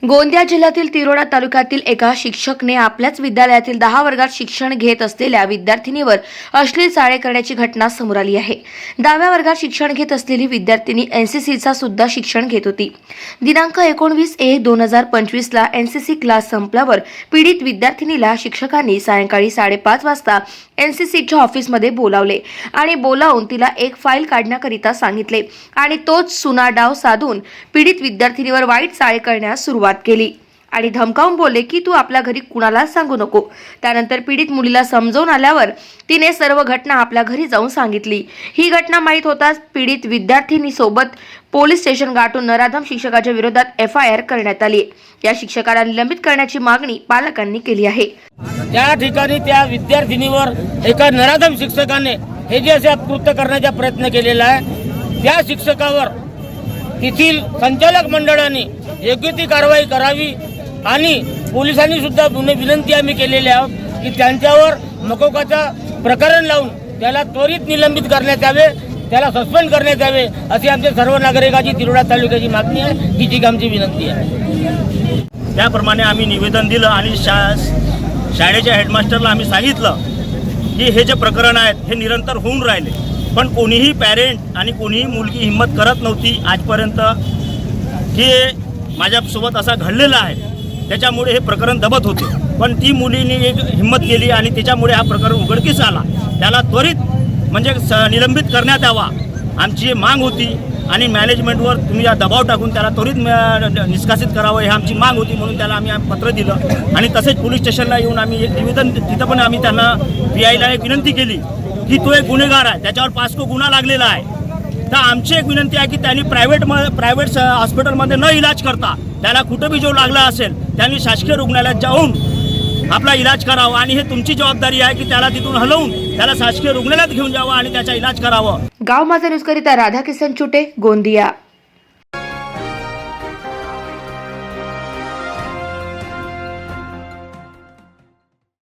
गोंदिया जिल्ह्यातील तिरोडा तालुक्यातील एका शिक्षकने आपल्याच विद्यालयातील 10 वर्गात शिक्षण घेत असलेल्या विद्यार्थिनीवर अश्लील चाळे करण्याची घटना समोर आली आहे। 10व्या वर्गात शिक्षण घेत असलेली विद्यार्थिनी एनसीसीचा सुद्धा शिक्षण घेत होती। दिनांक 19/1/2025 ला एनसीसी क्लास संपल्यावर पीडित विद्यार्थिनीला शिक्षकांनी सायंकाळी 5:30 वाजता एनसीसीच्या ऑफिसमध्ये बोलावले आणि बोलावून तिला एक फाईल काढण्याकरिता सांगितले आणि तोच सुना डाव साधून पीडित विद्यार्थिनीवर वाईट चाळे करण्यास सुरुवात केली आणि धमकावून बोलले की तू आपल्या घरी कुणाला सांगू नको। त्यानंतर पीडित मुलीला समजावून आल्यावर तिने सर्व घटना आपल्या घरी जाऊन सांगितली। ही घटना माहीत होताच पीडित विद्यार्थिनी सोबत पोलीस स्टेशन गाठून नराधम शिक्षकाच्या विरोधात FIR करण्यात आली। या शिक्षकाला निलंबित करण्याची मागणी पालकांनी केली आहे। त्या ठिकाणी त्या विद्यार्थिनीवर एका नराधम शिक्षकाने हे जे असे कृत्य करण्याचा प्रयत्न केलेला आहे, त्या शिक्षकावर तेथील संचालक मंडळाने योग्य ती कारवाई करावी आणि पोलिसांनी सुद्धा विनंती आम्ही केलेली आहे की त्यांच्यावर मकोकाचा प्रकरण लावून त्याला त्वरित निलंबित करण्यात यावे, त्याला सस्पेंड करण्यात यावे अशी आमच्या सर्व नागरिकांची तिरोडा तालुक्याची मागणी आहे, ही आमची विनंती आहे। त्याप्रमाणे आम्ही निवेदन दिलं आणि शाळेच्या हेडमास्टरला आम्ही सांगितलं की हे जे प्रकरण आहेत हे निरंतर होऊन राहिले, पण कोणीही पॅरेंट आणि कोणीही मुलगी हिंमत करत नव्हती आजपर्यंत की माझ्यासोबत असा घडलेला आहे, त्याच्यामुळे हे प्रकरण दबत होते। पण ती मुलीने एक हिंमत केली आणि त्याच्यामुळे हा प्रकरण उघडकीस आला। त्याला त्वरित म्हणजे निलंबित करण्यात यावा आमची माग होती आणि मॅनेजमेंटवर तुम्ही दबाव टाकून त्याला त्वरित निष्कासित करावं ही आमची माग होती, म्हणून त्याला आम्ही पत्र दिलं आणि तसेच पोलीस स्टेशनला येऊन आम्ही एक निवेदन तिथं पण आम्ही त्यांना PIला एक विनंती केली की तो एक गुन्हेगार आहे, त्याच्यावर 5 गुन्हा लागलेला आहे। तर आमची एक विनंती आहे की त्यांनी प्रायव्हेट हॉस्पिटलमध्ये न इलाज करता त्याला कुठं बी जो लागला असेल त्यांनी शासकीय रुग्णालयात जाऊन आपला इलाज करावा आणि हे तुमची जबाबदारी आहे की त्याला तिथून हलवून त्याला शासकीय रुग्णालयात घेऊन जावं आणि त्याचा इलाज करावा। गाव माझा न्यूज करिता राधाकिशन चुटे, गोंदिया।